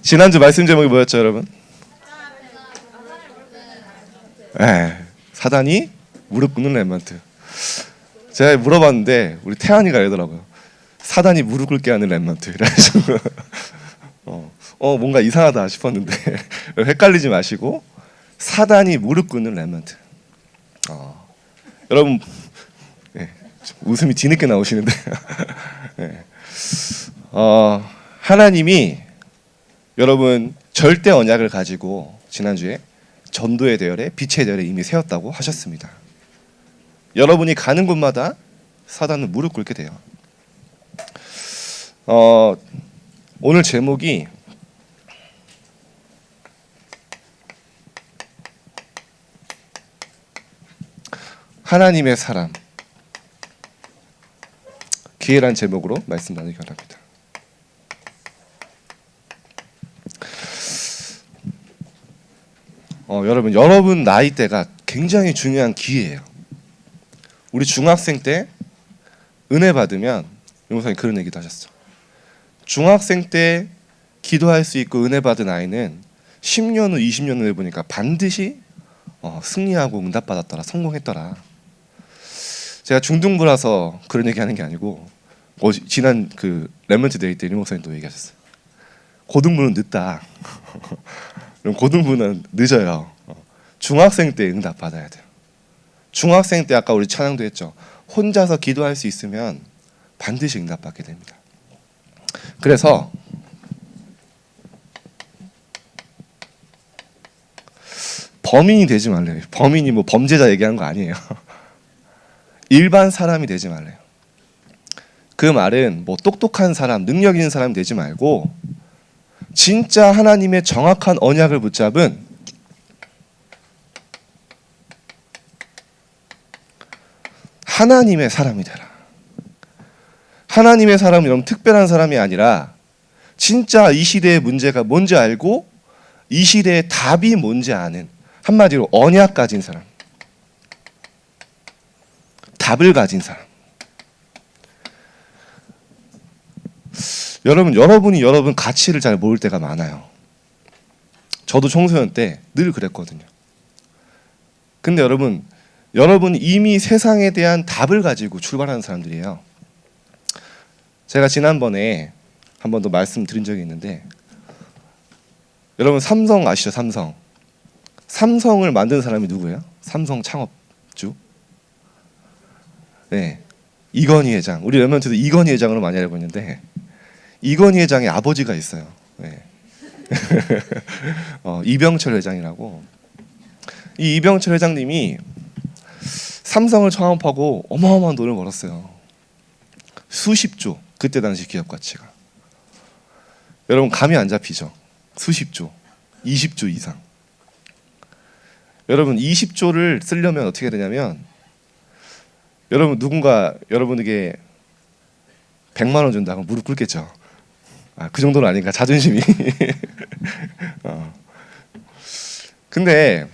지난주 말씀 제목이 뭐였죠, 여러분? 사단이 무릎 꿇는 렘넌트. 제가 물어봤는데 우리 태안이가 알더라고요. 사단이 무릎 꿇게 하는 렘넌트. 뭔가 이상하다 싶었는데 헷갈리지 마시고 사단이 무릎 꿇는 렘넌트. 여러분, 웃음이 뒤늦게 나오시는데 하나님이 여러분 절대 언약을 가지고 지난주에 전도의 대열에 빛의 대열에 이미 세웠다고 하셨습니다. 여러분이 가는 곳마다 사단은 무릎 꿇게 돼요. 오늘 제목이 하나님의 사람, 기회란 제목으로 말씀 나누기 원합니다. 여러분 나이대가 굉장히 중요한 기회예요. 우리 중학생 때 은혜 받으면 용사님 그런 얘기도 하셨어. 중학생 때 기도할 수 있고 은혜 받은 아이는 10년 후 20년 후에 보니까 반드시 승리하고 응답 받았더라, 성공했더라. 제가 중등부라서 그런 얘기하는 게 아니고 지난 그 렘넌트 데이 때 목사님도 얘기하셨어요. 고등부는 늦다. 고등부는 늦어요. 중학생 때 응답 받아야 돼요. 중학생 때 아까 우리 찬양도 했죠. 혼자서 기도할 수 있으면 반드시 응답 받게 됩니다. 그래서 범인이 되지 말래요. 범인이 뭐 범죄자 얘기하는 거 아니에요. 일반 사람이 되지 말래요. 그 말은 뭐 똑똑한 사람, 능력 있는 사람이 되지 말고 진짜 하나님의 정확한 언약을 붙잡은 하나님의 사람이 되라. 하나님의 사람은 여러분 특별한 사람이 아니라 진짜 이 시대의 문제가 뭔지 알고 이 시대의 답이 뭔지 아는, 한마디로 언약 가진 사람, 답을 가진 사람. 여러분이 여러분 가치를 잘 모를 때가 많아요. 저도 청소년 때 늘 그랬거든요. 근데 여러분 이미 세상에 대한 답을 가지고 출발하는 사람들이에요. 제가 지난번에 한 번 더 말씀드린 적이 있는데, 여러분 삼성 아시죠? 삼성을 만든 사람이 누구예요? 삼성 창업주. 네, 이건희 회장. 우리 렘넌트도 이건희 회장으로 많이 알고 있는데 이건희 회장의 아버지가 있어요. 네. 이병철 회장이라고. 이 이병철 회장님이 삼성을 창업하고 어마어마한 돈을 벌었어요. 수십조. 그때 당시 기업 가치가. 여러분 감이 안 잡히죠? 수십조, 20조 이상. 여러분 20조를 쓰려면 어떻게 해야 되냐면, 여러분 누군가 여러분에게 100만 원 준다 그럼 무릎 꿇겠죠. 그 정도는 아닌가, 자존심이. 근데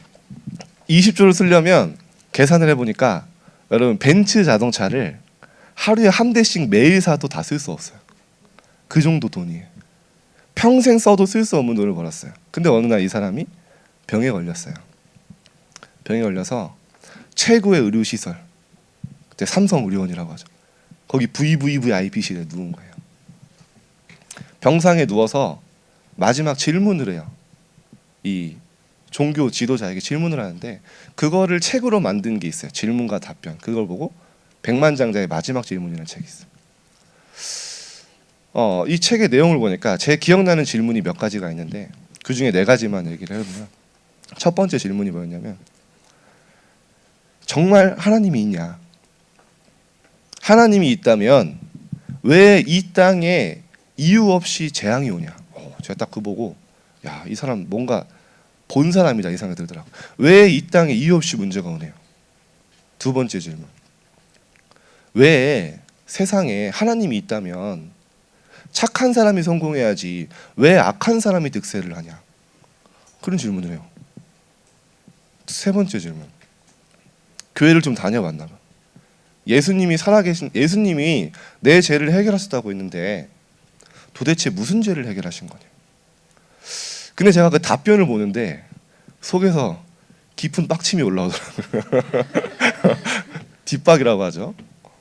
20조를 쓰려면 계산을 해보니까 여러분 벤츠 자동차를 하루에 한 대씩 매일 사도 다 쓸 수 없어요. 그 정도 돈이에요. 평생 써도 쓸 수 없는 돈을 벌었어요. 근데 어느 날 이 사람이 병에 걸렸어요. 병에 걸려서 최고의 의료시설, 그때 삼성의료원이라고 하죠. 거기 VVVIP실에 누운 거예요. 병상에 누워서 마지막 질문을 해요. 이 종교 지도자에게 질문을 하는데 그거를 책으로 만든 게 있어요. 질문과 답변. 그걸 보고 백만장자의 마지막 질문이라는 책이 있어요. 이 책의 내용을 보니까 제 기억나는 질문이 몇 가지가 있는데 그 중에 4가지만 얘기를 해보면, 첫 번째 질문이 뭐였냐면, 정말 하나님이 있냐? 하나님이 있다면 왜 이 땅에 이유 없이 재앙이 오냐? 제가 딱 그거 보고 이 사람 뭔가 본 사람이다 이 생각이 들더라고요. 왜 이 땅에 이유 없이 문제가 오네요. 두 번째 질문, 왜 세상에 하나님이 있다면 착한 사람이 성공해야지 왜 악한 사람이 득세를 하냐? 그런 질문을 해요. 세 번째 질문, 교회를 좀 다녀봤나 봐. 예수님이 살아계신, 예수님이 내 죄를 해결하셨다고 했는데 도대체 무슨 죄를 해결하신 거냐? 근데 제가 그 답변을 보는데 속에서 깊은 빡침이 올라오더라고요. 뒷박이라고 하죠.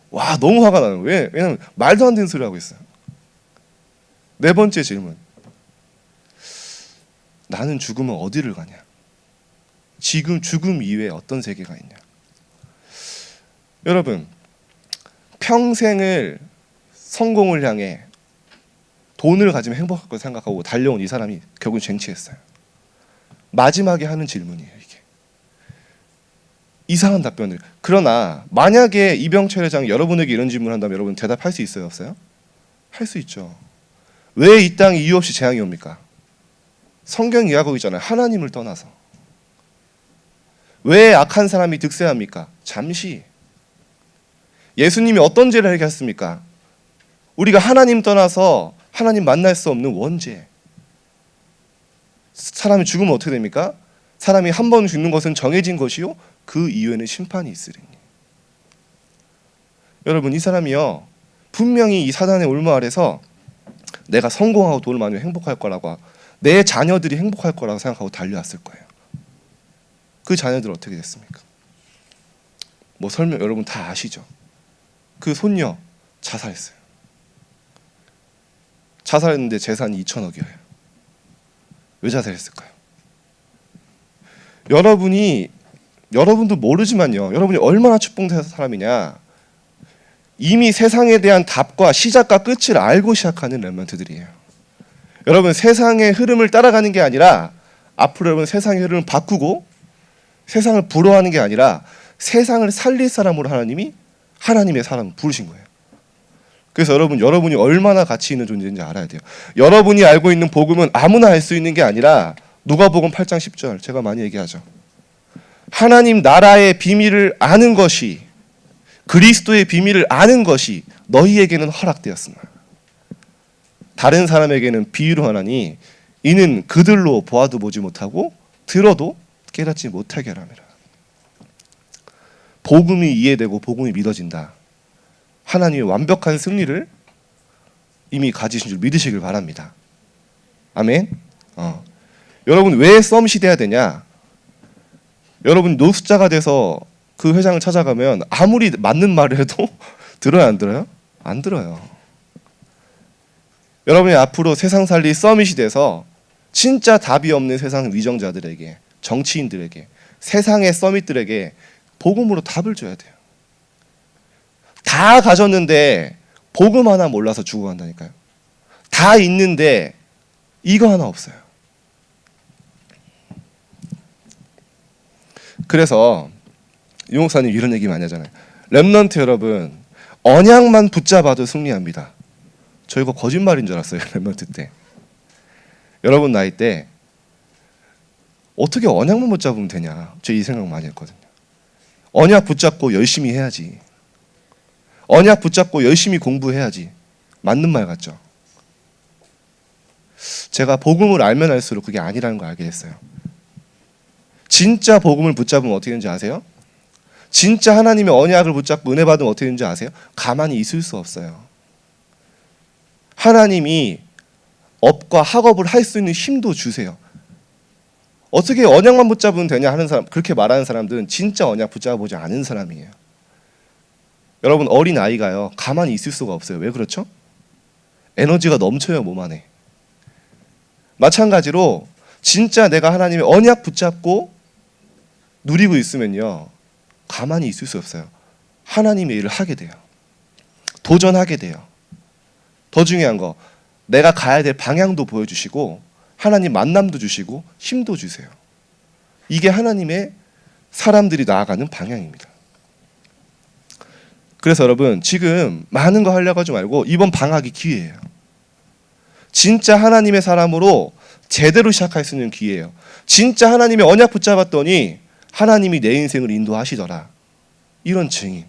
와, 너무 화가 나는 거예요. 왜냐면 말도 안 되는 소리 하고 있어요. 네 번째 질문. 나는 죽으면 어디를 가냐? 지금 죽음 이외에 어떤 세계가 있냐? 여러분, 평생을 성공을 향해 돈을 가지면 행복할 거 생각하고 달려온 이 사람이 결국 쟁취했어요. 마지막에 하는 질문이에요, 이게. 이상한 답변을. 그러나 만약에 이병철 회장이 여러분에게 이런 질문을 한다면 여러분 대답할 수 있어요, 없어요? 할 수 있죠. 왜 이 땅에 이유 없이 재앙이 옵니까? 성경이 이야기하고 있잖아요. 하나님을 떠나서. 왜 악한 사람이 득세합니까? 잠시. 예수님이 어떤 죄를 해결했습니까? 우리가 하나님 떠나서 하나님 만날 수 없는 원죄. 사람이 죽으면 어떻게 됩니까? 사람이 한 번 죽는 것은 정해진 것이요 그 이후에는 심판이 있으리니. 여러분, 이 사람이요 분명히 이 사단의 올무 아래서 내가 성공하고 돈을 많이 행복할 거라고, 내 자녀들이 행복할 거라고 생각하고 달려왔을 거예요. 그 자녀들 어떻게 됐습니까? 뭐 설명 여러분 다 아시죠? 그 손녀 자살했어요. 자살했는데 재산이 2천억이에요. 왜 자살했을까요? 여러분도 모르지만요. 여러분이 얼마나 축복된 사람이냐. 이미 세상에 대한 답과 시작과 끝을 알고 시작하는 렘넌트들이에요. 여러분, 세상의 흐름을 따라가는 게 아니라 앞으로 여러분 세상의 흐름을 바꾸고 세상을 부러워하는 게 아니라 세상을 살릴 사람으로 하나님의 사람을 부르신 거예요. 그래서 여러분이 얼마나 가치 있는 존재인지 알아야 돼요. 여러분이 알고 있는 복음은 아무나 알 수 있는 게 아니라 누가복음 8장 10절 제가 많이 얘기하죠. 하나님 나라의 비밀을 아는 것이, 그리스도의 비밀을 아는 것이 너희에게는 허락되었으나 다른 사람에게는 비유로 하나니 이는 그들로 보아도 보지 못하고 들어도 깨닫지 못하게 하라매라. 복음이 이해되고 복음이 믿어진다. 하나님의 완벽한 승리를 이미 가지신 줄 믿으시길 바랍니다. 아멘. 여러분, 왜 썸밋이 돼야 되냐? 여러분 노숙자가 돼서 그 회장을 찾아가면 아무리 맞는 말을 해도 들어요, 안 들어요? 안 들어요. 여러분이 앞으로 세상 살리 썸밋이 돼서 진짜 답이 없는 세상 위정자들에게, 정치인들에게, 세상의 썸밋들에게 복음으로 답을 줘야 돼요. 다 가졌는데 복음 하나 몰라서 죽어간다니까요. 다 있는데 이거 하나 없어요. 그래서 유 목사님 이런 얘기 많이 하잖아요. 렘넌트 여러분, 언약만 붙잡아도 승리합니다. 저 이거 거짓말인 줄 알았어요. 렘넌트 때. 여러분 나이 때 어떻게 언약만 붙잡으면 되냐, 저 이 생각 많이 했거든요. 언약 붙잡고 열심히 해야지. 언약 붙잡고 열심히 공부해야지. 맞는 말 같죠? 제가 복음을 알면 알수록 그게 아니라는 걸 알게 됐어요. 진짜 복음을 붙잡으면 어떻게 되는지 아세요? 진짜 하나님의 언약을 붙잡고 은혜 받으면 어떻게 되는지 아세요? 가만히 있을 수 없어요. 하나님이 업과 학업을 할 수 있는 힘도 주세요. 어떻게 언약만 붙잡으면 되냐 하는 사람, 그렇게 말하는 사람들은 진짜 언약 붙잡아보지 않은 사람이에요. 여러분, 어린 아이가요 가만히 있을 수가 없어요. 왜 그렇죠? 에너지가 넘쳐요, 몸 안에. 마찬가지로 진짜 내가 하나님의 언약 붙잡고 누리고 있으면요 가만히 있을 수 없어요. 하나님의 일을 하게 돼요. 도전하게 돼요. 더 중요한 거, 내가 가야 될 방향도 보여주시고 하나님 만남도 주시고 힘도 주세요. 이게 하나님의 사람들이 나아가는 방향입니다. 그래서 여러분, 지금 많은 거 하려고 하지 말고 이번 방학이 기회예요. 진짜 하나님의 사람으로 제대로 시작할 수 있는 기회예요. 진짜 하나님의 언약 붙잡았더니 하나님이 내 인생을 인도하시더라. 이런 증인.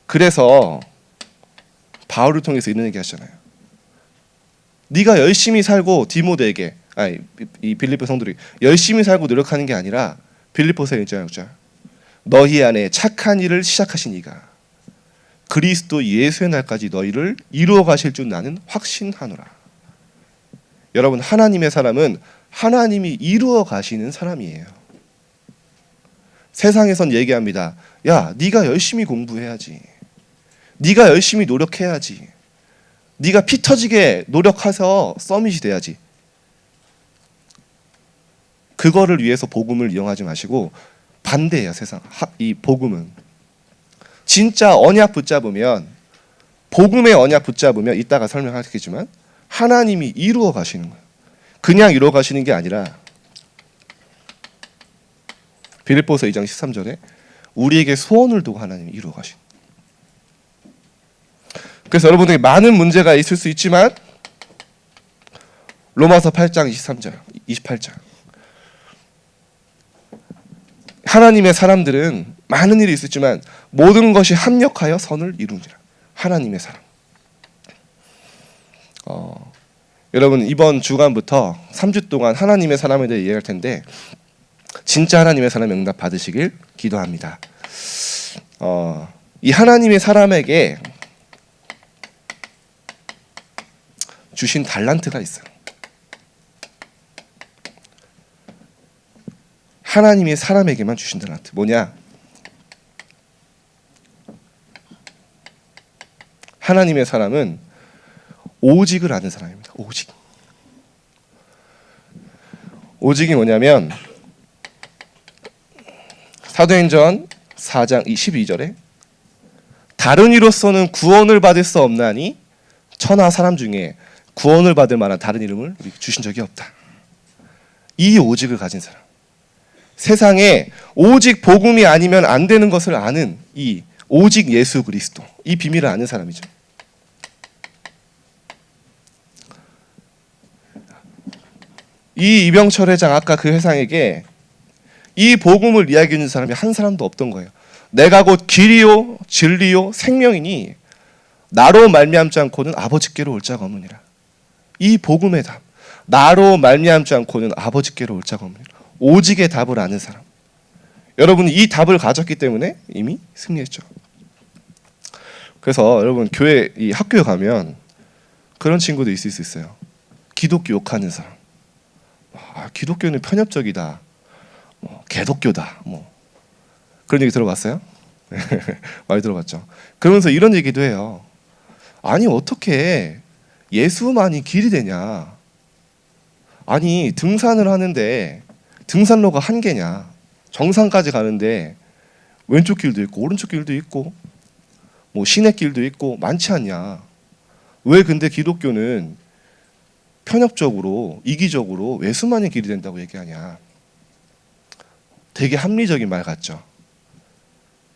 그래서 바울을 통해서 이런 얘기 하시잖아요. 네가 열심히 살고 디모데에게, 이 빌립보 성도들이 열심히 살고 노력하는 게 아니라 빌립보서 1장 6절 너희 안에 착한 일을 시작하신 이가 그리스도 예수의 날까지 너희를 이루어 가실 줄 나는 확신하노라. 여러분, 하나님의 사람은 하나님이 이루어 가시는 사람이에요. 세상에선 얘기합니다. 야, 네가 열심히 공부해야지. 네가 열심히 노력해야지. 네가 피 터지게 노력해서 서밋이 돼야지. 그거를 위해서 복음을 이용하지 마시고 반대예요. 이 복음은 진짜 언약 붙잡으면, 복음의 언약 붙잡으면 이따가 설명하겠지만 하나님이 이루어 가시는 거예요. 그냥 이루어 가시는 게 아니라 빌립보서 2장 13절에 우리에게 소원을 두고 하나님이 이루어 가신. 그래서 여러분들이 많은 문제가 있을 수 있지만 로마서 8장 23절, 28절, 하나님의 사람들은 많은 일이 있었지만 모든 것이 합력하여 선을 이루니라. 하나님의 사람. 여러분, 이번 주간부터 3주 동안 하나님의 사람에 대해 이해할 텐데 진짜 하나님의 사람 응답 받으시길 기도합니다. 이 하나님의 사람에게 주신 달란트가 있어요. 하나님의 사람에게만 주신 달란트 뭐냐? 하나님의 사람은 오직을 아는 사람입니다. 오직이 뭐냐면 사도행전 4장 12절에 다른 이로서는 구원을 받을 수 없나니 천하 사람 중에 구원을 받을 만한 다른 이름을 주신 적이 없다. 이 오직을 가진 사람, 세상에 오직 복음이 아니면 안 되는 것을 아는 이 오직 예수 그리스도, 이 비밀을 아는 사람이죠. 이 이병철 회장, 아까 그 회장에게 이 복음을 이야기해 주는 사람이 한 사람도 없던 거예요. 내가 곧 길이요 진리요 생명이니 나로 말미암지 않고는 아버지께로 올 자가 없느니라. 이 복음의 답, 나로 말미암지 않고는 아버지께로 올 자가 없느니라. 오직의 답을 아는 사람. 여러분이 이 답을 가졌기 때문에 이미 승리했죠. 그래서 여러분, 교회, 이 학교에 가면 그런 친구도 있을 수 있어요. 기독교 욕하는 사람. 기독교는 편협적이다. 개독교다. 그런 얘기 들어봤어요? 많이 들어봤죠. 그러면서 이런 얘기도 해요. 아니, 어떻게 예수만이 길이 되냐? 아니, 등산을 하는데 등산로가 한 개냐? 정상까지 가는데 왼쪽 길도 있고 오른쪽 길도 있고 시내길도 있고 많지 않냐? 왜 근데 기독교는 편협적으로 이기적으로 예수만이 길이 된다고 얘기하냐? 되게 합리적인 말 같죠.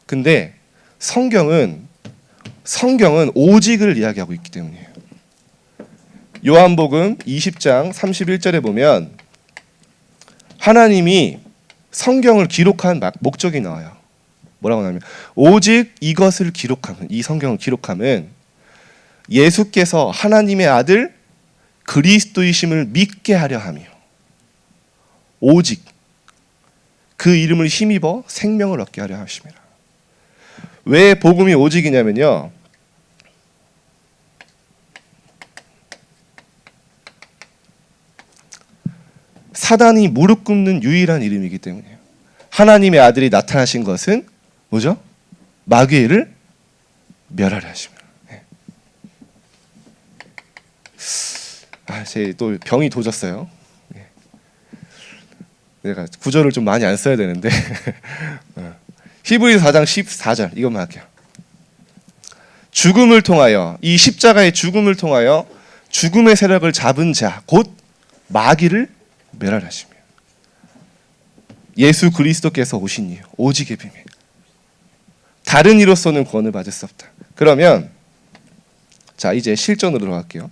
근데 성경은 오직을 이야기하고 있기 때문이에요. 요한복음 20장 31절에 보면 하나님이 성경을 기록한 목적이 나와요. 뭐라고 하냐면 오직 이것을 기록하면, 이 성경을 기록하면 예수께서 하나님의 아들 그리스도이심을 믿게 하려 하며 오직 그 이름을 힘입어 생명을 얻게 하려 하심이라. 왜 복음이 오직이냐면요, 사단이 무릎 꿇는 유일한 이름이기 때문이에요. 하나님의 아들이 나타나신 것은 뭐죠? 마귀를 멸하려 하십니다. 제 또 병이 도졌어요. 내가 구절을 좀 많이 안 써야 되는데 히브리서 4장 14절 이것만 할게요. 죽음을 통하여, 이 십자가의 죽음을 통하여 죽음의 세력을 잡은 자 곧 마귀를 멸하려 하십니다. 예수 그리스도께서 오시니 오직의 비밀, 다른 이로서는 구원을 받을 수 없다. 그러면 자, 이제 실전으로 들어갈게요.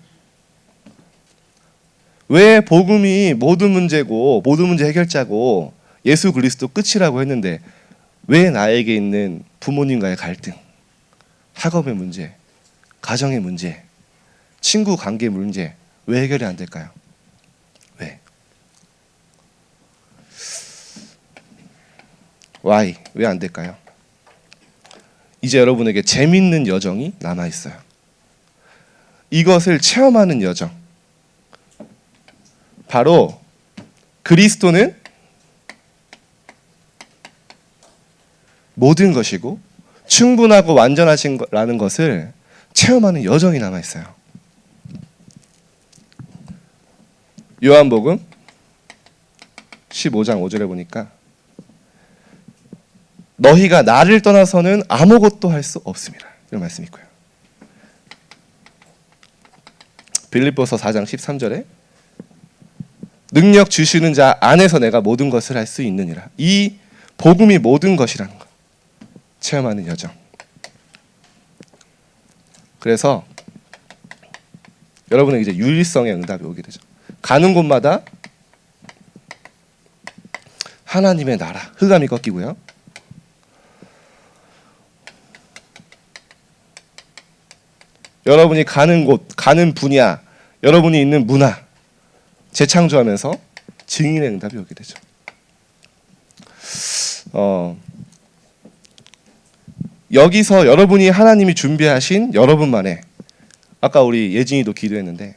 왜 복음이 모든 문제고 모든 문제 해결자고 예수 그리스도 끝이라고 했는데 왜 나에게 있는 부모님과의 갈등, 학업의 문제, 가정의 문제, 친구 관계 문제 왜 해결이 안 될까요? 왜? Why? 왜 안 될까요? 이제 여러분에게 재밌는 여정이 남아 있어요. 이것을 체험하는 여정. 바로 그리스도는 모든 것이고 충분하고 완전하신 라는 것을 체험하는 여정이 남아 있어요. 요한복음 15장 5절에 보니까 너희가 나를 떠나서는 아무것도 할 수 없습니다. 이런 말씀이 있고요. 빌립보서 4장 13절에 능력 주시는 자 안에서 내가 모든 것을 할 수 있느니라. 이 복음이 모든 것이라는 것. 체험하는 여정. 그래서 여러분은 이제 유일성의 응답이 오게 되죠. 가는 곳마다 하나님의 나라, 흑암이 꺾이고요. 여러분이 가는 곳, 가는 분야, 여러분이 있는 문화 재창조하면서 증인의 응답이 오게 되죠. 여기서 여러분이 하나님이 준비하신 여러분만의, 아까 우리 예진이도 기도했는데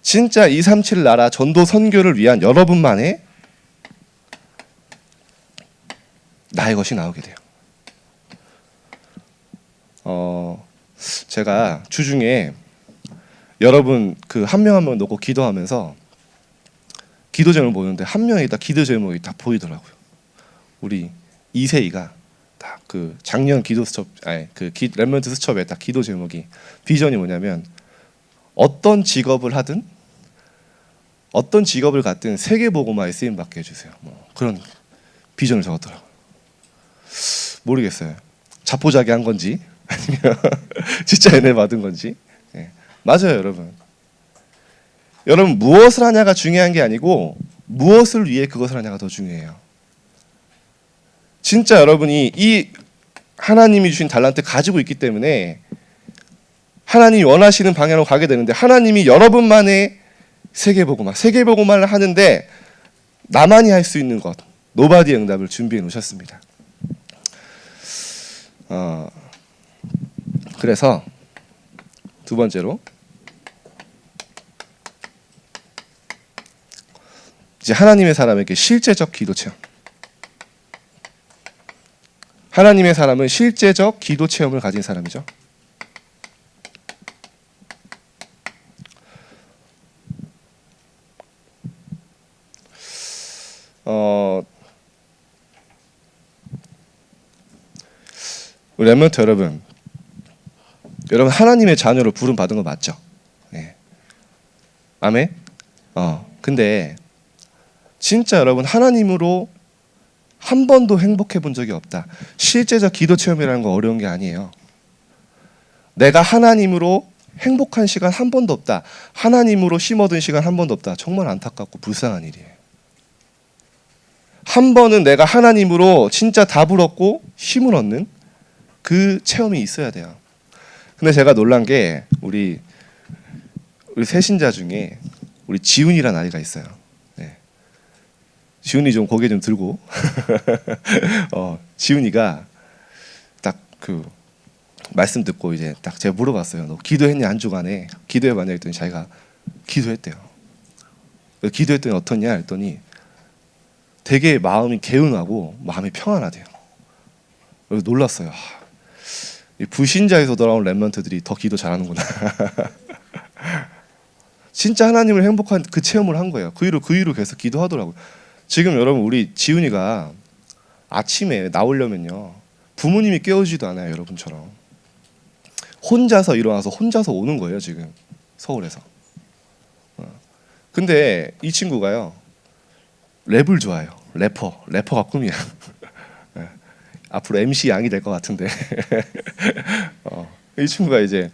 진짜 237 나라 전도 선교를 위한 여러분만의 나의 것이 나오게 돼요. 제가 주중에 여러분 그 한 명 한 명 놓고 기도하면서 기도 제목을 보는데 한 명이 다 기도 제목이 다 보이더라고요. 우리 이세이가 딱 그 작년 기도 수첩, 렘넌트 수첩에 딱 기도 제목이 비전이 뭐냐면 어떤 직업을 하든 어떤 직업을 갖든 세계복음화에 쓰임 받게 해주세요. 뭐 그런 비전을 적었더라고요. 모르겠어요. 자포자기한 건지 아니면 진짜 은혜 받은 건지. 네. 맞아요, 여러분. 여러분 무엇을 하냐가 중요한 게 아니고 무엇을 위해 그것을 하냐가 더 중요해요. 진짜 여러분이 이 하나님이 주신 달란트 가지고 있기 때문에 하나님이 원하시는 방향으로 가게 되는데 하나님이 여러분만의 세계복음화를 하는데 나만이 할 수 있는 것, 노바디의 응답을 준비해 놓으셨습니다. 그래서 두 번째로 이제 하나님의 사람에게 실제적 기도 체험. 하나님의 사람은 실제적 기도 체험을 가진 사람이죠. 우리 렘넌트 여러분 하나님의 자녀로 부름 받은 거 맞죠? 네. 아멘. 근데 진짜 여러분 하나님으로 한 번도 행복해 본 적이 없다. 실제적 기도 체험이라는 거 어려운 게 아니에요. 내가 하나님으로 행복한 시간 한 번도 없다. 하나님으로 심 얻은 시간 한 번도 없다. 정말 안타깝고 불쌍한 일이에요. 한 번은 내가 하나님으로 진짜 답을 얻고 힘을 얻는 그 체험이 있어야 돼요. 근데 제가 놀란 게 우리 새신자 중에 우리 지훈이라는 아이가 있어요. 네. 지훈이 좀 고개 좀 들고 지훈이가 딱 그 말씀 듣고 이제 딱 제가 물어봤어요. 너 기도했냐 한 주간에? 기도해봤냐 했더니 자기가 기도했대요. 기도했더니 어떻냐 했더니 되게 마음이 개운하고 마음이 평안하대요. 그래서 놀랐어요. 이 불신자에서 돌아온 렘넌트들이 더 기도 잘하는구나. 진짜 하나님을 행복한 그 체험을 한 거예요. 그 이후로 계속 기도하더라고요. 지금 여러분 우리 지훈이가 아침에 나오려면요 부모님이 깨우지도 않아요. 여러분처럼 혼자서 일어나서 혼자서 오는 거예요. 지금 서울에서. 근데 이 친구가요 랩을 좋아해요. 래퍼가 꿈이야. 앞으로 MC 양이 될 것 같은데 이 친구가 이제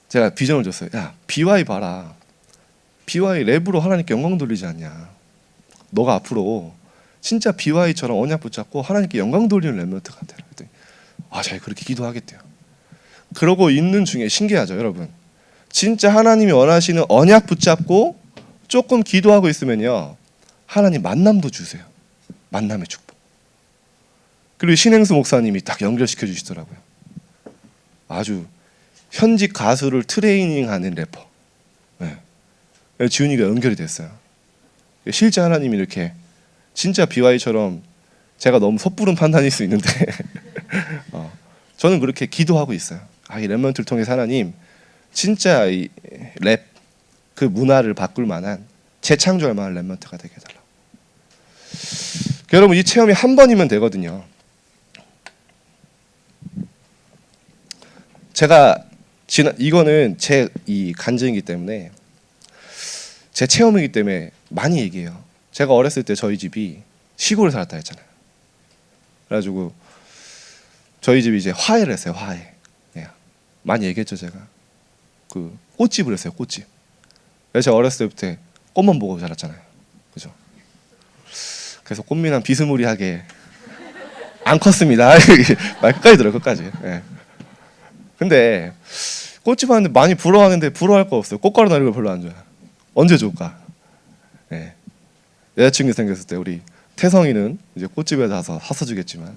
제가 비전을 줬어요. 야 BY 봐라. BY 랩으로 하나님께 영광 돌리지 않냐. 너가 앞으로 진짜 BY처럼 언약 붙잡고 하나님께 영광 돌리는 렘넌트가 되라. 그랬더니 자기 그렇게 기도하겠대요. 그러고 있는 중에 신기하죠 여러분. 진짜 하나님이 원하시는 언약 붙잡고 조금 기도하고 있으면요 하나님 만남도 주세요. 만남의 축복. 그리고 신행수 목사님이 딱 연결시켜 주시더라고요. 아주 현직 가수를 트레이닝하는 래퍼. 네. 지훈이가 연결이 됐어요. 실제 하나님이 이렇게 진짜 BY처럼 제가 너무 섣부른 판단일 수 있는데 저는 그렇게 기도하고 있어요. 이 랩런트를 통해서 하나님 진짜 이 랩 그 문화를 바꿀 만한 재창조할 만한 랩런트가 되게 해달라고. 여러분 이 체험이 한 번이면 되거든요. 제가 이거는 제 이 간증이기 때문에 제 체험이기 때문에 많이 얘기해요. 제가 어렸을 때 저희 집이 시골에 살았다 했잖아요. 그래가지고 저희 집이 이제 화해를 했어요. 화해. 네. 많이 얘기했죠 제가. 그 꽃집을 했어요. 꽃집. 그래서 제가 어렸을 때부터 꽃만 보고 자랐잖아요. 그죠? 그래서 꽃미남 비스무리하게 안 컸습니다. 말 끝까지 들어요. 끝까지. 네. 근데 꽃집 하는데 많이 부러워하는데 부러워할 거 없어요. 꽃가루 나는 걸 별로 안 좋아해요. 언제 줄까? 네. 여자친구 생겼을 때 우리 태성이는 이제 꽃집에 가서 사서주겠지만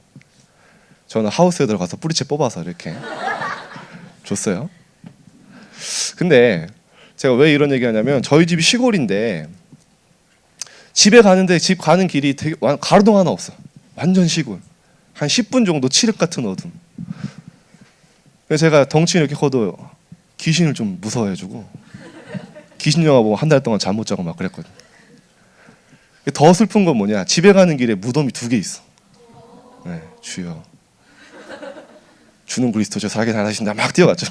저는 하우스에 들어가서 뿌리채 뽑아서 이렇게 줬어요. 근데 제가 왜 이런 얘기하냐면 저희 집이 시골인데 집에 가는데 집 가는 길이 되게 가로등 하나 없어. 완전 시골. 한 10분 정도 칠흑 같은 어둠. 그래서 제가 덩치 이렇게 커도 귀신을 좀 무서워해주고 귀신 영화 보고 한 달 동안 잠 못 자고 막 그랬거든. 더 슬픈 건 뭐냐? 집에 가는 길에 무덤이 2개 있어. 네, 주여 주는 그리스도 저 살게 잘하신다 막 뛰어갔죠.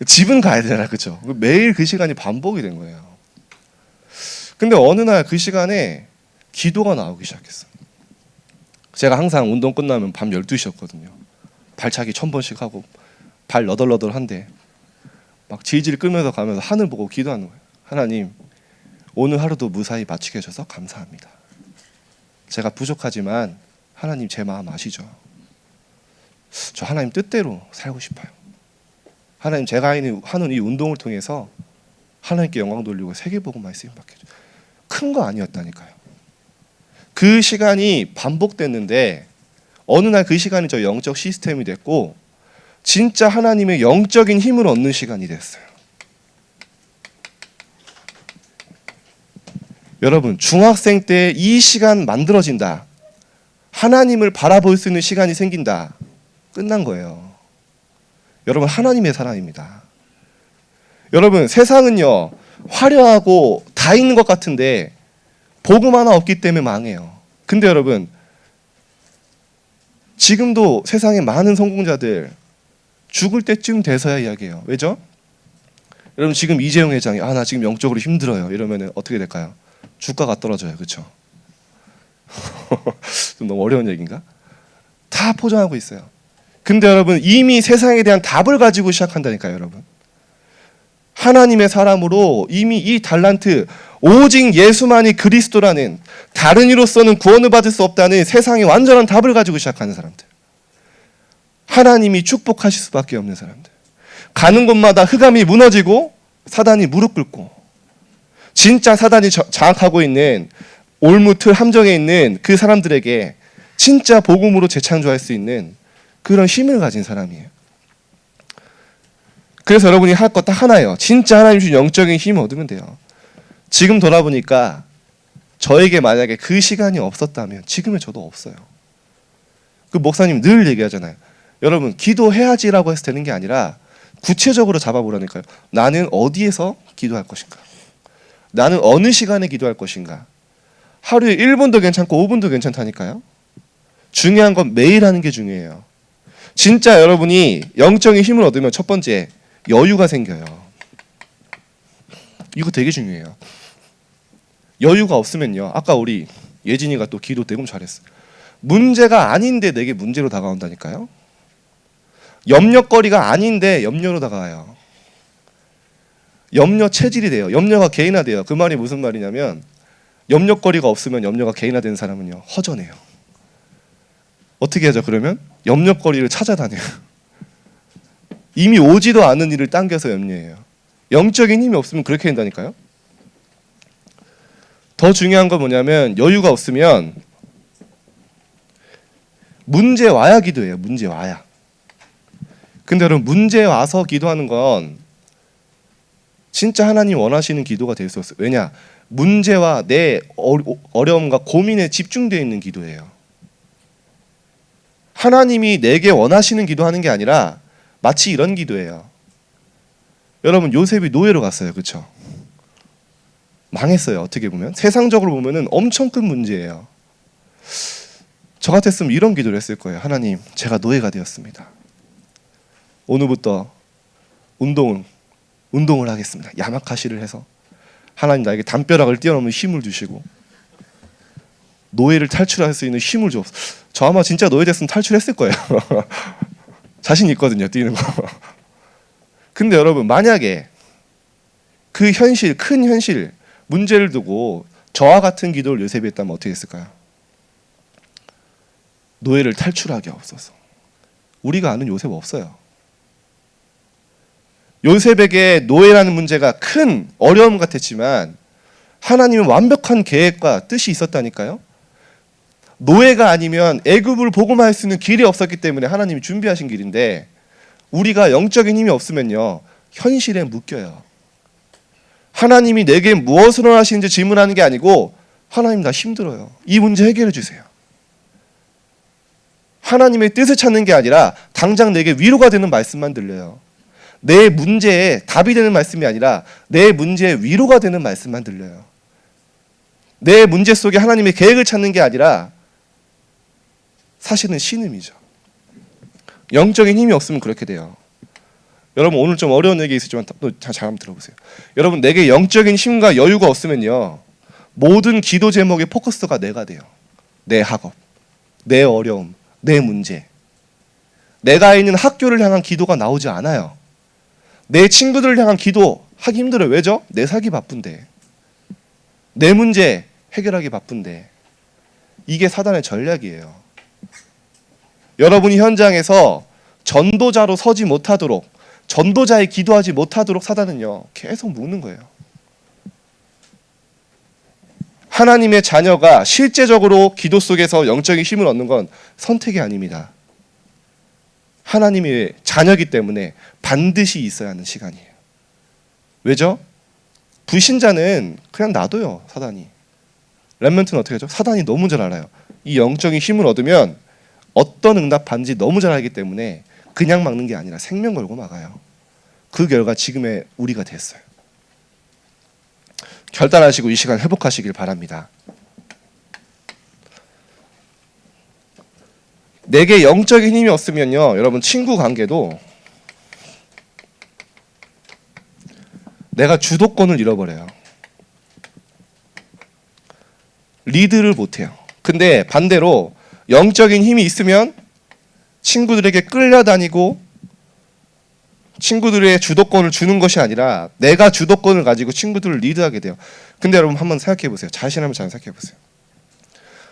집은 가야 되잖아, 그렇죠? 매일 그 시간이 반복이 된 거예요. 근데 어느 날 그 시간에 기도가 나오기 시작했어. 제가 항상 운동 끝나면 밤 12시였거든요. 발차기 1000번씩 하고 발 너덜너덜한데 막 질질 끌면서 가면서 하늘 보고 기도하는 거예요. 하나님, 오늘 하루도 무사히 마치게 해줘서 감사합니다. 제가 부족하지만 하나님 제 마음 아시죠? 저 하나님 뜻대로 살고 싶어요. 하나님 제가 하는 이 운동을 통해서 하나님께 영광 돌리고 세계복음만 쓰임 받게 해줘요. 큰 거 아니었다니까요. 그 시간이 반복됐는데 어느 날 그 시간이 저 영적 시스템이 됐고 진짜 하나님의 영적인 힘을 얻는 시간이 됐어요. 여러분 중학생 때 이 시간 만들어진다. 하나님을 바라볼 수 있는 시간이 생긴다. 끝난 거예요. 여러분 하나님의 사랑입니다. 여러분 세상은요 화려하고 다 있는 것 같은데 복음 하나 없기 때문에 망해요. 근데 여러분 지금도 세상에 많은 성공자들 죽을 때쯤 돼서야 이야기해요. 왜죠? 여러분 지금 이재용 회장이 나 지금 영적으로 힘들어요 이러면 어떻게 될까요? 주가가 떨어져요. 그렇죠? 좀 너무 어려운 얘기인가? 다 포장하고 있어요. 근데 여러분 이미 세상에 대한 답을 가지고 시작한다니까요. 여러분 하나님의 사람으로 이미 이 달란트 오직 예수만이 그리스도라는 다른 이로서는 구원을 받을 수 없다는 세상의 완전한 답을 가지고 시작하는 사람들, 하나님이 축복하실 수밖에 없는 사람들, 가는 곳마다 흑암이 무너지고 사단이 무릎 꿇고 진짜 사단이 장악하고 있는 올무틀 함정에 있는 그 사람들에게 진짜 복음으로 재창조할 수 있는 그런 힘을 가진 사람이에요. 그래서 여러분이 할 것 딱 하나예요. 진짜 하나님 주신 영적인 힘을 얻으면 돼요. 지금 돌아보니까 저에게 만약에 그 시간이 없었다면 지금의 저도 없어요. 그 목사님 늘 얘기하잖아요. 여러분 기도해야지라고 해서 되는 게 아니라 구체적으로 잡아보라니까요. 나는 어디에서 기도할 것인가? 나는 어느 시간에 기도할 것인가? 하루에 1분도 괜찮고 5분도 괜찮다니까요. 중요한 건 매일 하는 게 중요해요. 진짜 여러분이 영적인 힘을 얻으면 첫 번째 여유가 생겨요. 이거 되게 중요해요. 여유가 없으면요. 아까 우리 예진이가 또 기도 되게 잘했어. 문제가 아닌데 내게 문제로 다가온다니까요. 염려거리가 아닌데 염려로 다가와요. 염려 체질이 돼요. 염려가 개인화돼요. 그 말이 무슨 말이냐면 염려거리가 없으면 염려가 개인화되는 사람은요 허전해요. 어떻게 하죠? 그러면 염려거리를 찾아다녀요. 이미 오지도 않은 일을 당겨서 염려해요. 영적인 힘이 없으면 그렇게 된다니까요. 더 중요한 건 뭐냐면 여유가 없으면 문제 와야 기도해요. 문제 와야. 근데 여러분 문제 와서 기도하는 건 진짜 하나님 원하시는 기도가 될 수 없어요. 왜냐? 문제와 내 어려움과 고민에 집중되어 있는 기도예요. 하나님이 내게 원하시는 기도하는 게 아니라 마치 이런 기도예요. 여러분, 요셉이 노예로 갔어요. 그렇죠? 망했어요. 어떻게 보면 세상적으로 보면은 엄청 큰 문제예요. 저 같았으면 이런 기도를 했을 거예요. 하나님, 제가 노예가 되었습니다. 오늘부터 운동을 하겠습니다. 야마카시를 해서 하나님 나에게 담벼락을 뛰어넘는 힘을 주시고 노예를 탈출할 수 있는 힘을 줘. 저 아마 진짜 노예 됐으면 탈출했을 거예요. 자신 있거든요, 뛰는 거. 근데 여러분, 만약에 그 현실, 큰 현실, 문제를 두고 저와 같은 기도를 요셉이 했다면 어떻게 했을까요? 노예를 탈출하게 없어서. 우리가 아는 요셉 없어요. 요셉에게 노예라는 문제가 큰 어려움 같았지만 하나님은 완벽한 계획과 뜻이 있었다니까요. 노예가 아니면 애굽을 복음화할 수 있는 길이 없었기 때문에 하나님이 준비하신 길인데, 우리가 영적인 힘이 없으면요, 현실에 묶여요. 하나님이 내게 무엇을 원하시는지 질문하는 게 아니고, 하나님 나 힘들어요, 이 문제 해결해 주세요. 하나님의 뜻을 찾는 게 아니라 당장 내게 위로가 되는 말씀만 들려요. 내 문제에 답이 되는 말씀이 아니라 내 문제에 위로가 되는 말씀만 들려요. 내 문제 속에 하나님의 계획을 찾는 게 아니라 사실은 신음이죠. 영적인 힘이 없으면 그렇게 돼요. 여러분, 오늘 좀 어려운 얘기 있었지만 또 잘 한번 들어보세요. 여러분, 내게 영적인 힘과 여유가 없으면요, 모든 기도 제목의 포커스가 내가 돼요. 내 학업, 내 어려움, 내 문제. 내가 있는 학교를 향한 기도가 나오지 않아요. 내 친구들을 향한 기도하기 힘들어요. 왜죠? 내 살기 바쁜데, 내 문제 해결하기 바쁜데. 이게 사단의 전략이에요. 여러분이 현장에서 전도자로 서지 못하도록, 전도자의 기도하지 못하도록 사단은요, 계속 묶는 거예요. 하나님의 자녀가 실제적으로 기도 속에서 영적인 힘을 얻는 건 선택이 아닙니다. 하나님의 자녀이기 때문에 반드시 있어야 하는 시간이에요. 왜죠? 불신자는 그냥 놔둬요, 사단이. 렘넌트는 어떻게 하죠? 사단이 너무 잘 알아요. 이 영적인 힘을 얻으면 어떤 응답 받는지 너무 잘 알기 때문에 그냥 막는 게 아니라 생명 걸고 막아요. 그 결과 지금의 우리가 됐어요. 결단하시고 이 시간 회복하시길 바랍니다. 내게 영적인 힘이 없으면요, 여러분, 친구 관계도 내가 주도권을 잃어버려요. 리드를 못해요. 근데 반대로 영적인 힘이 있으면 친구들에게 끌려다니고 친구들의 주도권을 주는 것이 아니라 내가 주도권을 가지고 친구들을 리드하게 돼요. 근데 여러분, 한번 생각해 보세요. 자신 한번 잘 생각해 보세요.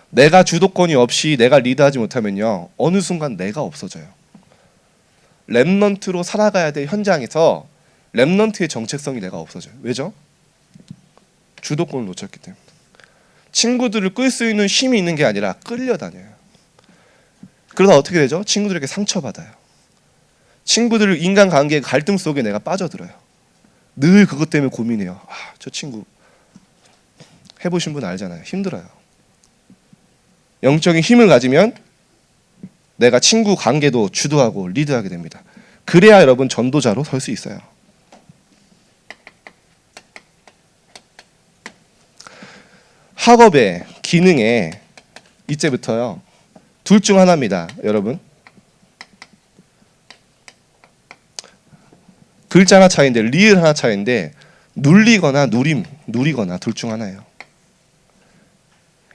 내가 주도권이 없이 내가 리드하지 못하면요, 어느 순간 내가 없어져요. 렘넌트로 살아가야 될 현장에서 렘넌트의 정체성이 내가 없어져요. 왜죠? 주도권을 놓쳤기 때문에. 친구들을 끌 수 있는 힘이 있는 게 아니라 끌려다녀요. 그러다 어떻게 되죠? 친구들에게 상처받아요. 친구들 인간관계의 갈등 속에 내가 빠져들어요. 늘 그것 때문에 고민해요. 저 친구 해보신 분 알잖아요. 힘들어요. 영적인 힘을 가지면 내가 친구 관계도 주도하고 리드하게 됩니다. 그래야 여러분 전도자로 설 수 있어요. 학업의 기능에 이제부터요, 둘 중 하나입니다. 여러분, 글자 하나 차이인데, 리을 하나 차이인데, 누리거나 누리거나 둘 중 하나예요.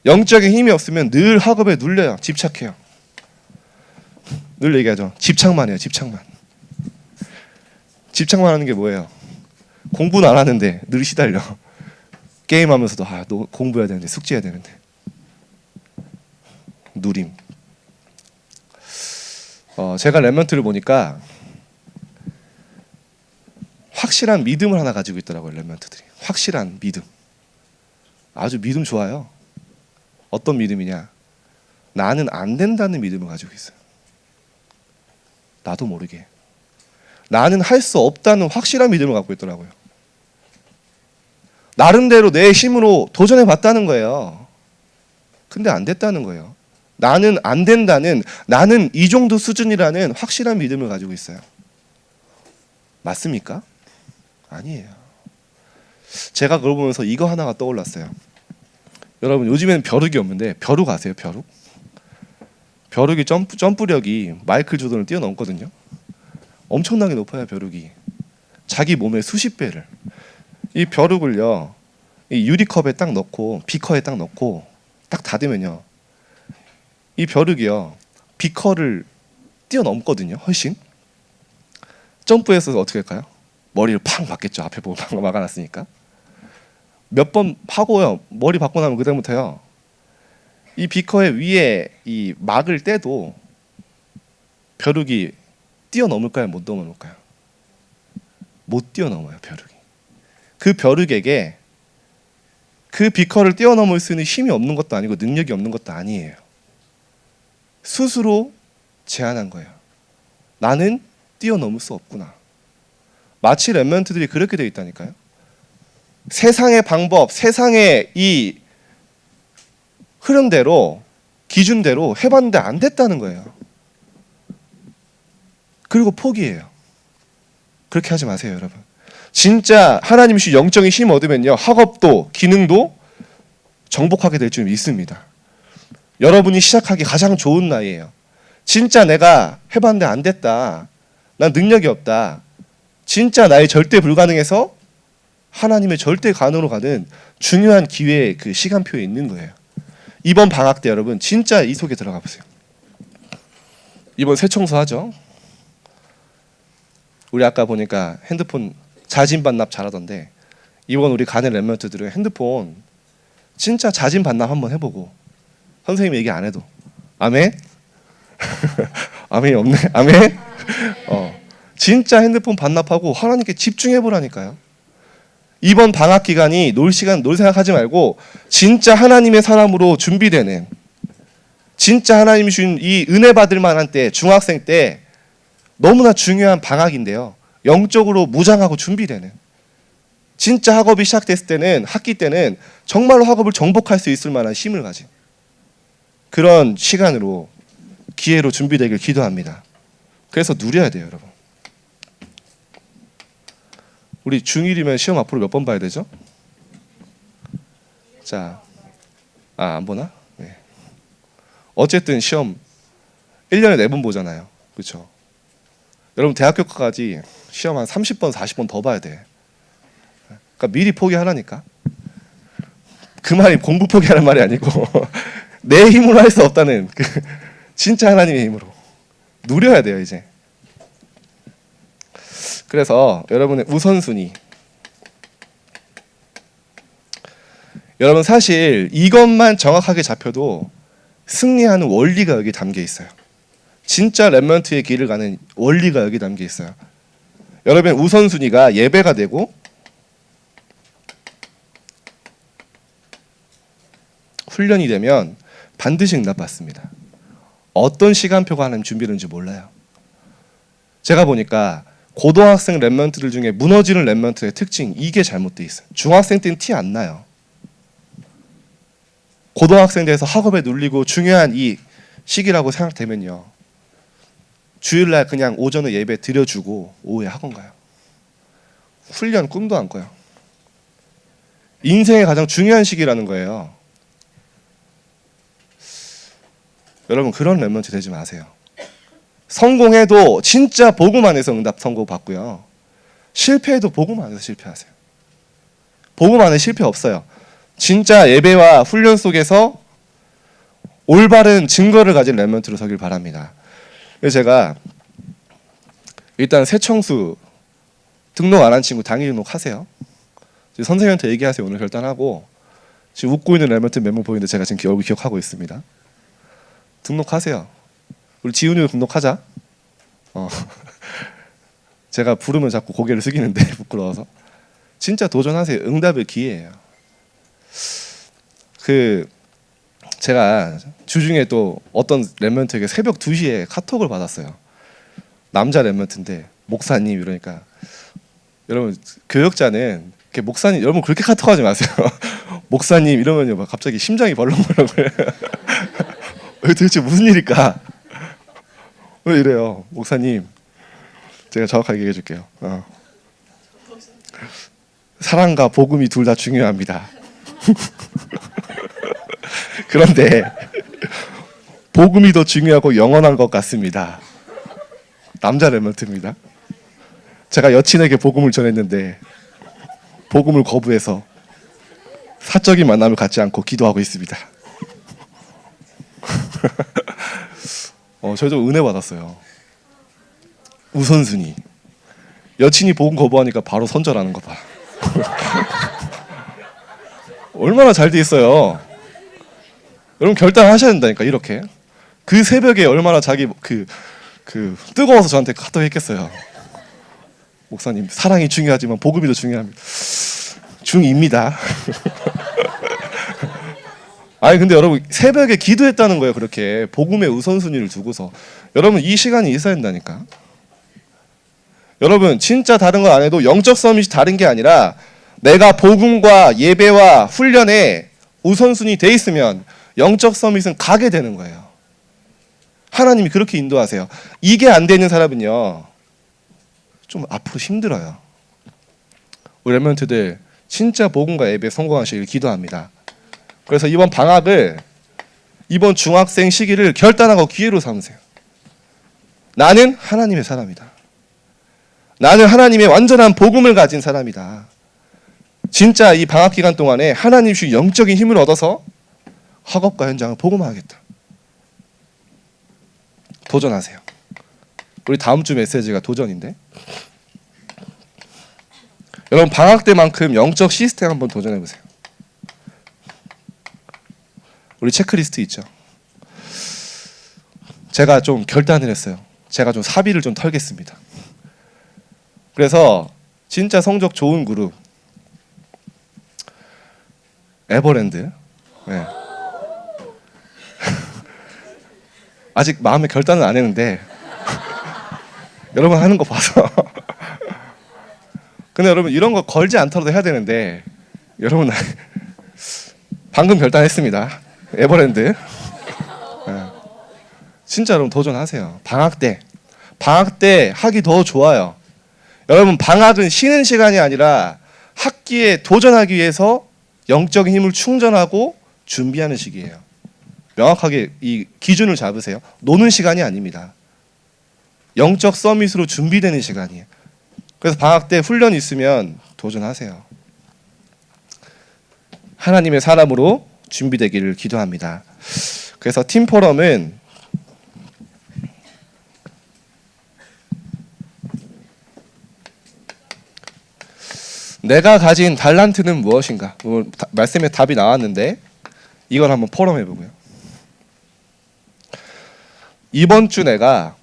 영적인 힘이 없으면 늘 학업에 눌려요. 집착해요. 늘 얘기하죠. 집착만 해요. 집착만 하는 게 뭐예요? 공부는 안 하는데 늘 시달려. 게임하면서도 너 공부해야 되는데, 숙제해야 되는데. 누림. 제가 렘넌트를 보니까 확실한 믿음을 하나 가지고 있더라고요. 렘넌트들이 확실한 믿음. 아주 믿음 좋아요. 어떤 믿음이냐? 나는 안 된다는 믿음을 가지고 있어요. 나도 모르게 나는 할 수 없다는 확실한 믿음을 갖고 있더라고요. 나름대로 내 힘으로 도전해 봤다는 거예요. 근데 안 됐다는 거예요. 나는 안 된다는, 나는 이 정도 수준이라는 확실한 믿음을 가지고 있어요. 맞습니까? 아니에요. 제가 그걸 보면서 이거 하나가 떠올랐어요. 여러분, 요즘에는 벼룩이 없는데 벼룩 아세요? 벼룩? 벼룩이 점프력이 마이클 조던을 뛰어넘거든요. 엄청나게 높아요, 벼룩이. 자기 몸의 수십 배를. 이 벼룩을요, 이 유리컵에 딱 넣고 비커에 딱 넣고 딱 닫으면요, 이 벼룩이요 비커를 뛰어넘거든요. 훨씬. 점프해서 어떻게 할까요? 머리를 팍 맞겠죠. 앞에 보고 팍 막아놨으니까. 몇 번 하고요, 머리 받고 나면 그다음부터요, 이 비커의 위에 이 막을 떼도 벼룩이 뛰어넘을까요? 못 넘을까요? 못 뛰어넘어요, 벼룩이. 그 벼룩에게 그 비커를 뛰어넘을 수 있는 힘이 없는 것도 아니고 능력이 없는 것도 아니에요. 스스로 제안한 거예요. 나는 뛰어넘을 수 없구나. 마치 렘넌트들이 그렇게 되어 있다니까요. 세상의 방법, 세상의 이 흐름대로, 기준대로 해봤는데 안 됐다는 거예요. 그리고 포기해요. 그렇게 하지 마세요, 여러분. 진짜 하나님 주신 영적인 힘 얻으면요, 학업도 기능도 정복하게 될 줄 믿습니다. 여러분이 시작하기 가장 좋은 나이예요. 진짜 내가 해봤는데 안 됐다, 난 능력이 없다, 진짜 나의 절대 불가능해서 하나님의 절대 가능으로 가는 중요한 기회의 그 시간표에 있는 거예요. 이번 방학 때 여러분 진짜 이 속에 들어가 보세요. 이번 새 청소하죠. 우리 아까 보니까 핸드폰 자진 반납 잘하던데, 이번 우리 가는 렘넌트들은 핸드폰 진짜 자진 반납 한번 해보고, 선생님 얘기 안 해도 아멘? 아멘이 없네. 아멘? 진짜 핸드폰 반납하고 하나님께 집중해 보라니까요. 이번 방학 기간이 놀 시간, 놀 생각하지 말고 진짜 하나님의 사람으로 준비되는, 진짜 하나님이 주신 이 은혜 받을 만한 때, 중학생 때 너무나 중요한 방학인데요, 영적으로 무장하고 준비되는, 진짜 학업이 시작됐을 때는, 학기 때는 정말로 학업을 정복할 수 있을 만한 힘을 가진 그런 시간으로, 기회로 준비되길 기도합니다. 그래서 누려야 돼요, 여러분. 우리 중1이면 시험 앞으로 몇 번 봐야 되죠? 자, 안 보나? 네. 어쨌든 시험 1년에 4번 보잖아요. 그렇죠? 여러분 대학교까지 시험 한 30번, 40번 더 봐야 돼. 그러니까 미리 포기하라니까. 그 말이 공부 포기하는 말이 아니고 내 힘으로 할 수 없다는 그 진짜 하나님의 힘으로 누려야 돼요, 이제. 그래서 여러분의 우선순위, 여러분 사실 이것만 정확하게 잡혀도 승리하는 원리가 여기 담겨 있어요. 진짜 렘넌트의 길을 가는 원리가 여기 담겨 있어요. 여러분 우선순위가 예배가 되고, 훈련이 되면 반드시 응답받습니다. 어떤 시간표가 하나님 준비되는지 몰라요. 제가 보니까 고등학생 렘넌트들 중에 무너지는 렘넌트의 특징, 이게 잘못돼 있어요. 중학생 때는 티 안 나요. 고등학생 돼서 학업에 눌리고 중요한 이 시기라고 생각되면요, 주일날 그냥 오전에 예배 드려주고 오후에 학원 가요. 훈련 꿈도 안 꿔요. 인생의 가장 중요한 시기라는 거예요. 여러분 그런 렘넌트 되지 마세요. 성공해도 진짜 복음 안에서 응답 선고 받고요, 실패해도 복음 안에서 실패하세요. 복음 안에 실패 없어요. 진짜 예배와 훈련 속에서 올바른 증거를 가진 렘넌트로 서길 바랍니다. 그래서 제가 일단 새청수 등록 안 한 친구 당일 등록하세요. 선생님한테 얘기하세요. 오늘 결단하고. 지금 웃고 있는 렘넌트 몇 명 보이는데 제가 지금 얼굴 기억하고 있습니다. 등록하세요. 우리 지훈이도 등록하자. 제가 부르면 자꾸 고개를 숙이는데 부끄러워서. 진짜 도전하세요. 응답의 기회예요. 제가 주중에 또 어떤 렘넌트에게 새벽 2시에 카톡을 받았어요. 남자 렘넌트인데 목사님 이러니까, 여러분 교역자는 이렇게 목사님, 여러분 그렇게 카톡하지 마세요. 목사님 이러면요 막 갑자기 심장이 벌렁벌렁. 왜 도대체 무슨 일일까? 왜 이래요, 목사님? 제가 정확하게 얘기해 줄게요. 사랑과 복음이 둘 다 중요합니다. 그런데 복음이 더 중요하고 영원한 것 같습니다. 남자 랩런트입니다. 제가 여친에게 복음을 전했는데 복음을 거부해서 사적인 만남을 갖지 않고 기도하고 있습니다. 저도 은혜 받았어요. 우선순위. 여친이 복음 거부하니까 바로 선절하는 거 봐. 얼마나 잘 돼 있어요. 여러분 결단하셔야 된다니까. 이렇게 그 새벽에 얼마나 자기 그 뜨거워서 저한테 카톡 했겠어요. 목사님 사랑이 중요하지만 복음이 더 중요합니다. 중입니다. 아니 근데 여러분 새벽에 기도했다는 거예요. 그렇게 복음의 우선순위를 두고서. 여러분 이 시간이 있어야 된다니까. 여러분 진짜 다른 건 안 해도 영적 서밋이 다른 게 아니라 내가 복음과 예배와 훈련에 우선순위 돼 있으면 영적 서밋은 가게 되는 거예요. 하나님이 그렇게 인도하세요. 이게 안 되는 사람은요 좀 앞으로 힘들어요. 우리 렘넌트들 진짜 복음과 예배에 성공하시길 기도합니다. 그래서 이번 방학을, 이번 중학생 시기를 결단하고 기회로 삼으세요. 나는 하나님의 사람이다. 나는 하나님의 완전한 복음을 가진 사람이다. 진짜 이 방학 기간 동안에 하나님 주신 영적인 힘을 얻어서 학업과 현장을 복음화하겠다. 도전하세요. 우리 다음 주 메시지가 도전인데, 여러분 방학 때만큼 영적 시스템 한번 도전해보세요. 우리 체크리스트 있죠. 제가 좀 결단을 했어요. 제가 좀 사비를 좀 털겠습니다. 그래서 진짜 성적 좋은 그룹 에버랜드, 네. 아직 마음의 결단은 안 했는데 여러분 하는 거 봐서 근데 여러분 이런 거 걸지 않더라도 해야 되는데 여러분 방금 결단했습니다. 에버랜드. 네. 진짜 여러분 도전하세요. 방학 때 하기 더 좋아요. 여러분 방학은 쉬는 시간이 아니라 학기에 도전하기 위해서 영적인 힘을 충전하고 준비하는 시기예요. 명확하게 이 기준을 잡으세요. 노는 시간이 아닙니다. 영적 서밋으로 준비되는 시간이에요. 그래서 방학 때 훈련 있으면 도전하세요. 하나님의 사람으로 준비되기를 기도합니다. 그래서 팀포럼은 내가 가진 달란트는 무엇인가? 말씀에 답이 나왔는데 이걸 한번 포럼 해보고요. 이번 주 내가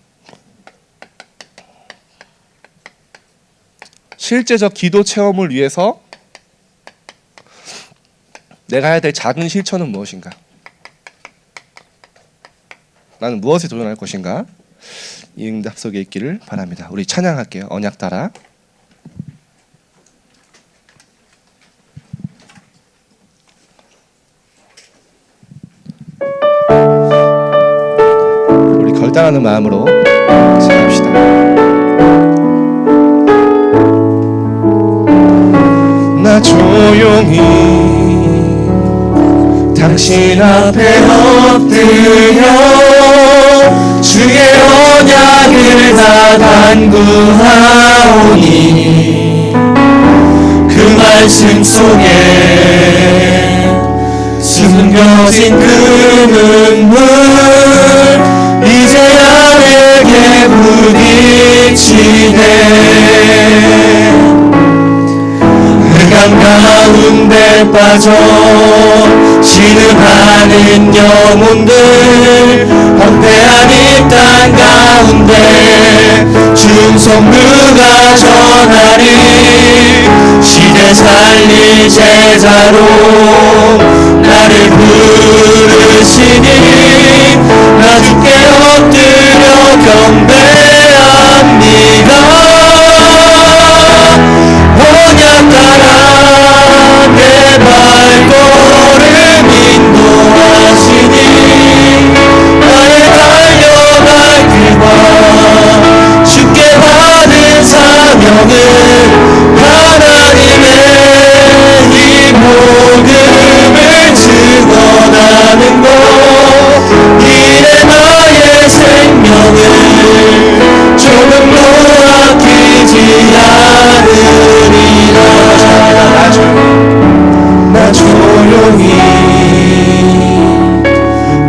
실제적 기도 체험을 위해서 내가 해야 될 작은 실천은 무엇인가? 나는 무엇에 도전할 것인가? 이 응답 속에 있기를 바랍니다. 우리 찬양할게요. 언약 따라. 우리 결단하는 마음으로 같이 합시다. 나 조용히 당신 앞에 엎드려 주의 언약을 다 간구하오니 그 말씀 속에 숨겨진 그 눈물 이제야 내게 부딪히네. 흑암 가운데 빠져 신음하는 영혼들 황폐한 이 땅 가운데 충성 누가 전하리. 시대 살릴 제자로 나를 부르시니 나 주께 엎드려 경배합니다. 언약 따라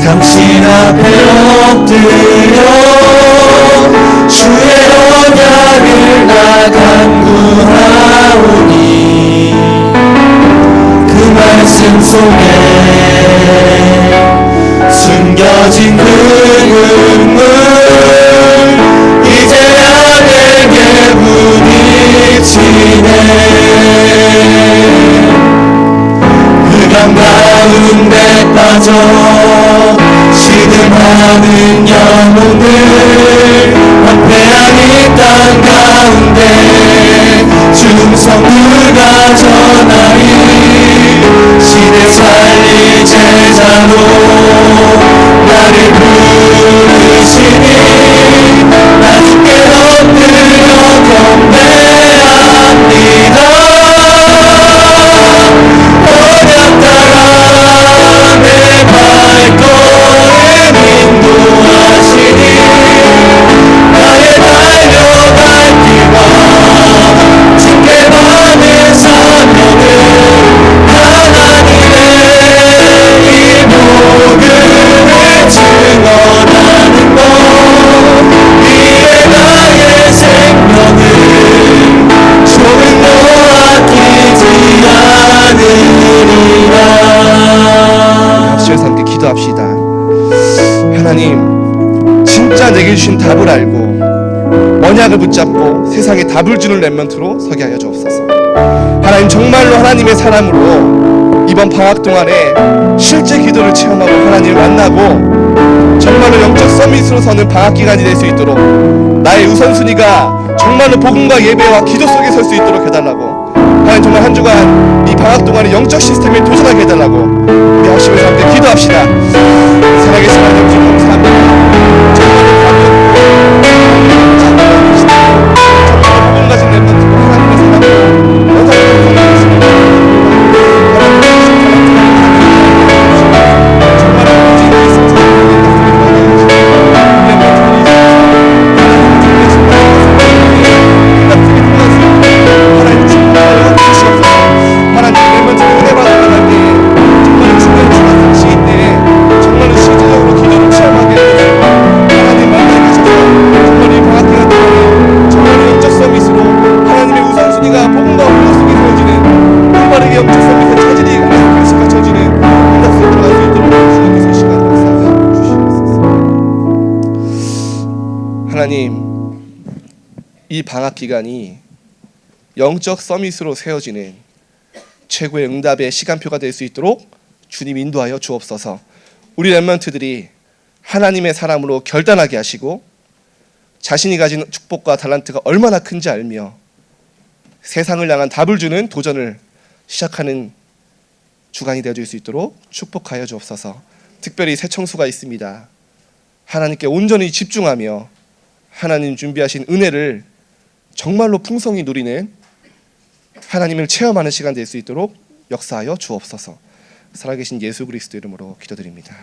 당신 앞에 엎드려 주의 언약을 나 간구하오니 그 말씀 속에 숨겨진 그 눈물 이제야 내게 부딪히네. 흑암 가운데 빠져 시름하는 영혼들 황폐한 이 땅 가운데 충성들과 전하리 시대 살릴 제자로 나를 부르시니 나 주께 엎드려 경배합니다. 언약 따라 내 발걸음 인도하시니 나의 달려갈 길과 징계받는 사명을 하나님의 이 복음을 증언하는 것 이에 나의 생명을 조금도 아끼지 않으리라. 합심해서 함께 기도합시다. 하나님, 진짜 내게 주신 답을 알고 언약을 붙잡고 세상에 답을 주는 렘넌트로 서게 하여 주옵소서. 하나님, 정말로 하나님의 사람으로 이번 방학 동안에 실제 기도를 체험하고 하나님을 만나고 정말로 영적 서밋으로 서는 방학 기간이 될 수 있도록 나의 우선순위가 정말로 복음과 예배와 기도 속에 설 수 있도록 해달라고, 하나님 정말 한 주간 이 방학 동안에 영적 시스템에 도전하게 해달라고 우리 합심해서 함께 기도합시다. 살아계신 하나님 주님 감사합니다. 정말로 복음 가진 렘넌트로 하나님의 사랑으로 영상을 통해서 하나님, 이 방학 기간이 영적 서밋으로 세워지는 최고의 응답의 시간표가 될 수 있도록 주님 인도하여 주옵소서. 우리 렘넌트들이 하나님의 사람으로 결단하게 하시고 자신이 가진 축복과 달란트가 얼마나 큰지 알며 세상을 향한 답을 주는 도전을 시작하는 주간이 되어줄 수 있도록 축복하여 주옵소서. 특별히 새 청소가 있습니다. 하나님께 온전히 집중하며 하나님 준비하신 은혜를 정말로 풍성히 누리는 하나님을 체험하는 시간 될 수 있도록 역사하여 주옵소서. 살아계신 예수 그리스도 이름으로 기도드립니다.